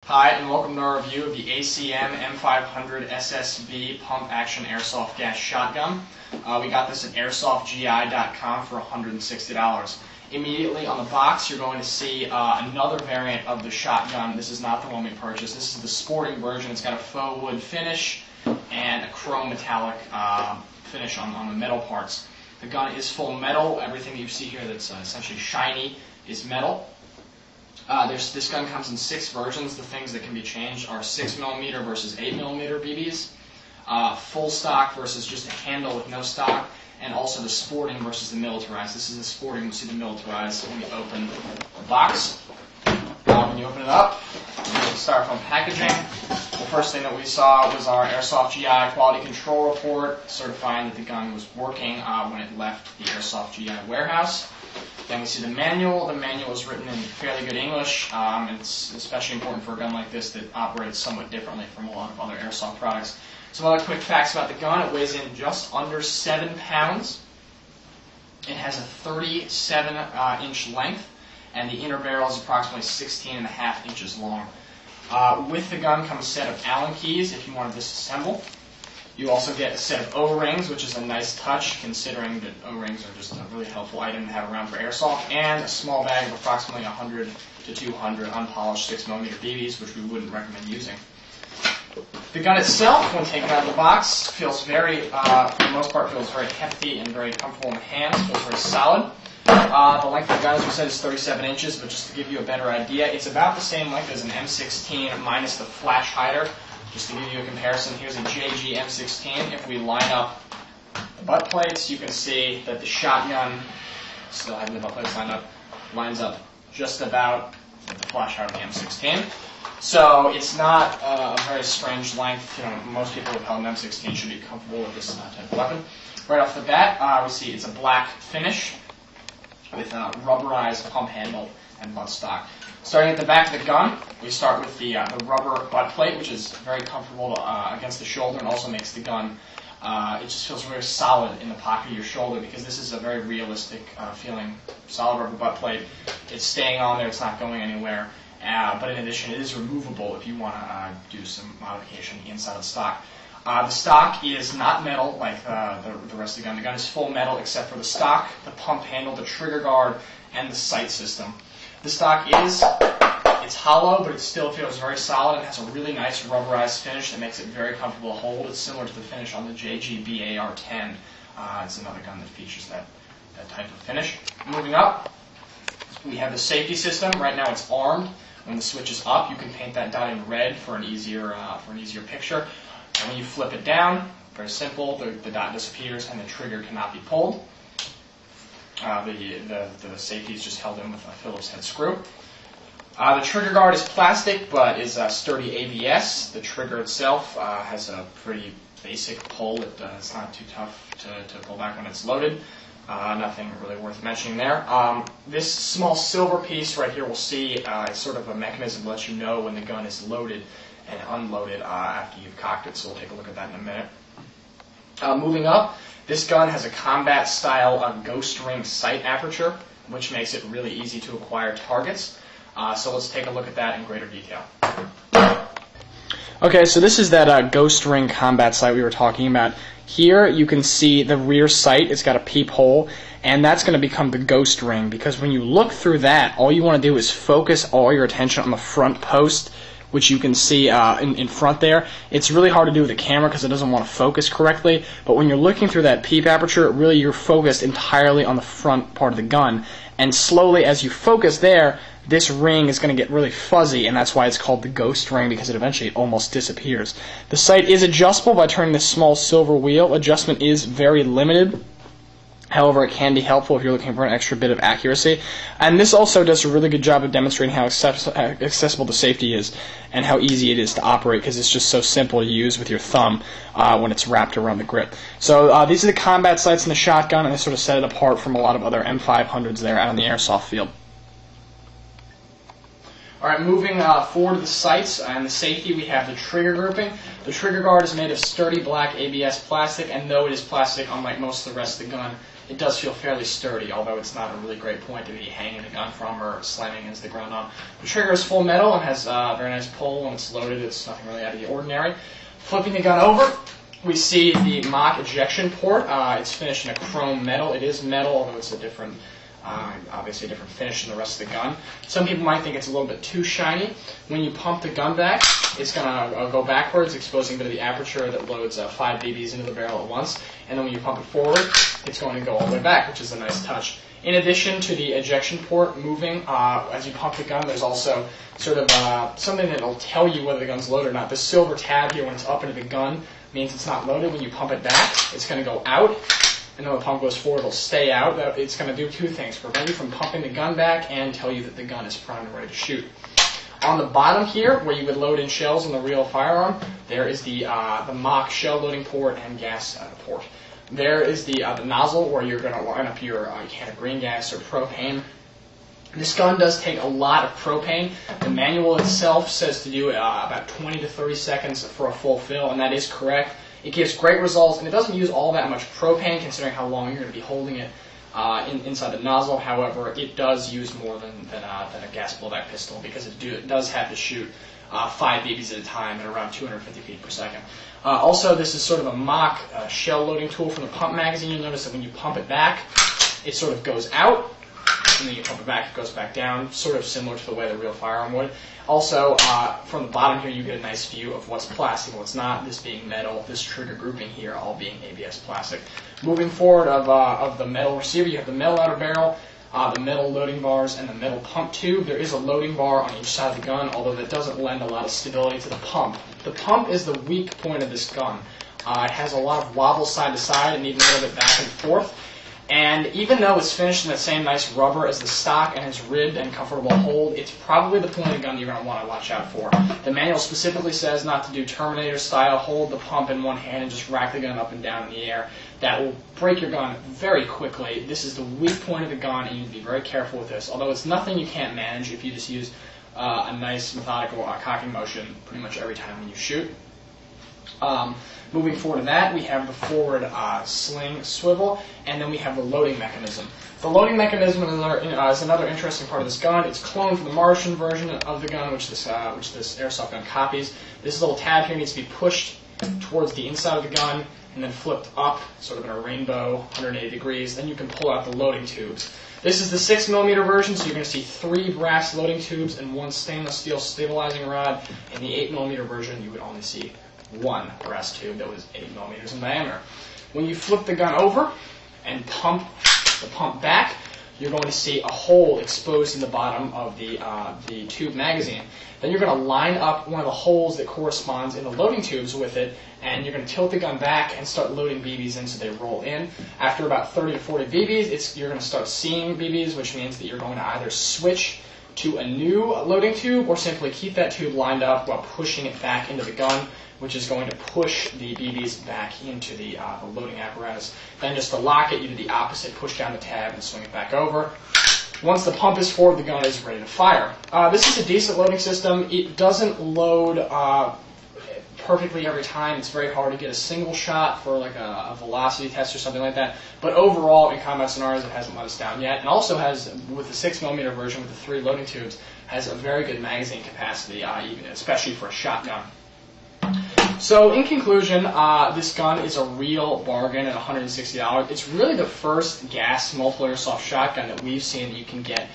Hi, and welcome to our review of the ACM M500 SSB pump action airsoft gas shotgun. We got this at airsoftgi.com for $160. Immediately on the box, you're going to see another variant of the shotgun. This is not the one we purchased. This is the sporting version. It's got a faux wood finish and a chrome metallic finish on the metal parts. The gun is full metal. Everything you see here that's essentially shiny is metal. This gun comes in 6 versions. The things that can be changed are 6mm versus 8mm BBs, full stock versus just a handle with no stock, and also the sporting versus the militarized. This is the sporting. We'll see the militarized when we open the box. When you open it up, you get the styrofoam packaging. The first thing that we saw was our Airsoft GI quality control report certifying that the gun was working when it left the Airsoft GI warehouse. Then we see the manual. The manual is written in fairly good English. It's especially important for a gun like this that operates somewhat differently from a lot of other airsoft products. Some other quick facts about the gun. It weighs in just under 7 pounds. It has a 37-inch length, and the inner barrel is approximately 16.5 inches long. With the gun comes a set of Allen keys if you want to disassemble. You also get a set of O-rings, which is a nice touch, considering that O-rings are just a really helpful item to have around for airsoft, and a small bag of approximately 100 to 200 unpolished 6mm BBs, which we wouldn't recommend using. The gun itself, when taken out of the box, feels very, for the most part, feels very hefty and very comfortable in the hands. Feels very solid. The length of the gun, as we said, is 37 inches, but just to give you a better idea, it's about the same length as an M16 minus the flash hider. Just to give you a comparison, here's a JG M16. If we line up the butt plates, you can see that the shotgun, still having the butt plates lined up, lines up just about with the flash hider of the M16. So it's not a very strange length. You know, most people with held an M16 should be comfortable with this type of weapon. Right off the bat, we see it's a black finish with a rubberized pump handle and butt stock. Starting at the back of the gun, we start with the rubber butt plate, which is very comfortable against the shoulder and also makes the gun, it just feels very solid in the pocket of your shoulder because this is a very realistic feeling solid rubber butt plate. It's staying on there, it's not going anywhere, but in addition it is removable if you want to do some modification inside of the stock. The stock is not metal like the rest of the gun. The gun is full metal except for the stock, the pump handle, the trigger guard, and the sight system. The stock it's hollow, but it still feels very solid and has a really nice rubberized finish that makes it very comfortable to hold. It's similar to the finish on the JG BAR-10. It's another gun that features that type of finish. Moving up, we have the safety system. Right now it's armed. When the switch is up, you can paint that dot in red for an easier picture. And when you flip it down, very simple, the dot disappears and the trigger cannot be pulled. The safety is just held in with a Phillips head screw. The trigger guard is plastic, but is sturdy ABS. The trigger itself has a pretty basic pull. It's not too tough to pull back when it's loaded. Nothing really worth mentioning there. This small silver piece right here, we'll see, it's sort of a mechanism that lets you know when the gun is loaded and unloaded after you've cocked it, so we'll take a look at that in a minute. Moving up, this gun has a combat-style ghost ring sight aperture, which makes it really easy to acquire targets. So let's take a look at that in greater detail. Okay, so this is that ghost ring combat sight we were talking about. Here you can see the rear sight. It's got a peephole, and that's going to become the ghost ring, because when you look through that, all you want to do is focus all your attention on the front post, which you can see in front there. It's really hard to do with the camera because it doesn't want to focus correctly, but when you're looking through that peep aperture, really you're focused entirely on the front part of the gun. And slowly, as you focus there, this ring is going to get really fuzzy, and that's why it's called the ghost ring, because it eventually almost disappears. The sight is adjustable by turning this small silver wheel. Adjustment is very limited. However, it can be helpful if you're looking for an extra bit of accuracy. And this also does a really good job of demonstrating how accessible the safety is and how easy it is to operate, because it's just so simple to use with your thumb when it's wrapped around the grip. So these are the combat sights in the shotgun, and they sort of set it apart from a lot of other M500s there out in the airsoft field. Alright, moving forward to the sights and the safety, we have the trigger grouping. The trigger guard is made of sturdy black ABS plastic, and though it is plastic, unlike most of the rest of the gun, it does feel fairly sturdy, although it's not a really great point to be hanging the gun from or slamming into the ground on. The trigger is full metal and has a very nice pull. When it's loaded, it's nothing really out of the ordinary. Flipping the gun over, we see the mock ejection port. It's finished in a chrome metal. It is metal, although it's a different, obviously a different finish than the rest of the gun. Some people might think it's a little bit too shiny. When you pump the gun back, it's going to go backwards, exposing a bit of the aperture that loads 5 BBs into the barrel at once. And then when you pump it forward, it's going to go all the way back, which is a nice touch. In addition to the ejection port moving, as you pump the gun, there's also sort of something that will tell you whether the gun's loaded or not. This silver tab here, when it's up into the gun, means it's not loaded. When you pump it back, it's going to go out. And then when the pump goes forward, it'll stay out. It's going to do two things: prevent you from pumping the gun back and tell you that the gun is primed and ready to shoot. On the bottom here, where you would load in shells in the real firearm, there is the mock shell loading port and gas port. There is the nozzle where you're going to line up your can of green gas or propane. This gun does take a lot of propane. The manual itself says to do about 20 to 30 seconds for a full fill, and that is correct. It gives great results, and it doesn't use all that much propane considering how long you're going to be holding it inside the nozzle. However, it does use more than a gas blowback pistol because it does have to shoot 5 BBs at a time at around 250 feet per second. Also, this is sort of a mock shell loading tool from the pump magazine. You'll notice that when you pump it back, it sort of goes out, and then you pump it back, it goes back down, sort of similar to the way the real firearm would. Also, from the bottom here, you get a nice view of what's plastic and what's not, this being metal, this trigger grouping here all being ABS plastic. Moving forward of the metal receiver, you have the metal outer barrel, the metal loading bars, and the metal pump tube. There is a loading bar on each side of the gun, although that doesn't lend a lot of stability to the pump. The pump is the weak point of this gun. It has a lot of wobble side to side and even a little bit back and forth. And even though it's finished in the same nice rubber as the stock and has ribbed and comfortable hold, it's probably the point of the gun you're going to want to watch out for. The manual specifically says not to do Terminator style, hold the pump in one hand and just rack the gun up and down in the air. That will break your gun very quickly. This is the weak point of the gun, and you need to be very careful with this. Although it's nothing you can't manage if you just use a nice methodical cocking motion pretty much every time when you shoot. Moving forward to that, we have the forward sling swivel, and then we have the loading mechanism. The loading mechanism is another interesting part of this gun. It's cloned from the Martian version of the gun, which this Airsoft gun copies. This little tab here needs to be pushed towards the inside of the gun and then flipped up, sort of in a rainbow, 180 degrees. Then you can pull out the loading tubes. This is the 6mm version, so you're going to see 3 brass loading tubes and 1 stainless steel stabilizing rod. In the 8mm version, you would only see 1 brass tube that was 8mm in diameter. When you flip the gun over and pump the pump back, you're going to see a hole exposed in the bottom of the tube magazine. Then you're going to line up one of the holes that corresponds in the loading tubes with it, and you're going to tilt the gun back and start loading BBs in so they roll in. After about 30 to 40 BBs, you're going to start seeing BBs, which means that you're going to either switch to a new loading tube or simply keep that tube lined up while pushing it back into the gun, which is going to push the BBs back into the loading apparatus. Then just to lock it, you do the opposite, push down the tab and swing it back over. Once the pump is forward, the gun is ready to fire. This is a decent loading system. It doesn't load perfectly every time. It's very hard to get a single shot for like a velocity test or something like that. But overall, in combat scenarios, it hasn't let us down yet. And also has, with the 6mm version with the 3 loading tubes, has a very good magazine capacity, even especially for a shotgun. So in conclusion, this gun is a real bargain at $160. It's really the first gas multiple airsoft shotgun that we've seen that you can get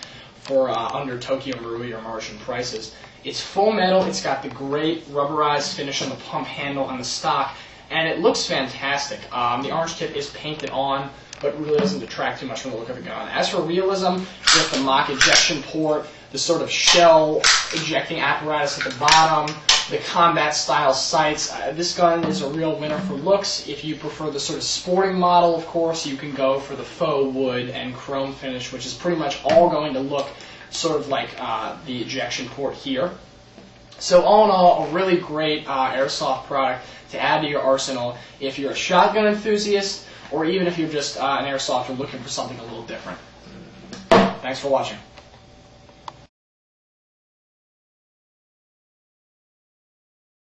for under Tokyo Marui or Martian prices. It's full metal, it's got the great rubberized finish on the pump handle on the stock, and it looks fantastic. The orange tip is painted on, but really doesn't detract too much from the look of the gun. As for realism, with the mock ejection port, the sort of shell ejecting apparatus at the bottom, the combat style sights, this gun is a real winner for looks. If you prefer the sort of sporting model, of course, you can go for the faux wood and chrome finish, which is pretty much all going to look sort of like the ejection port here. So all in all, a really great airsoft product to add to your arsenal if you're a shotgun enthusiast or even if you're just an airsofter looking for something a little different. Thanks for watching.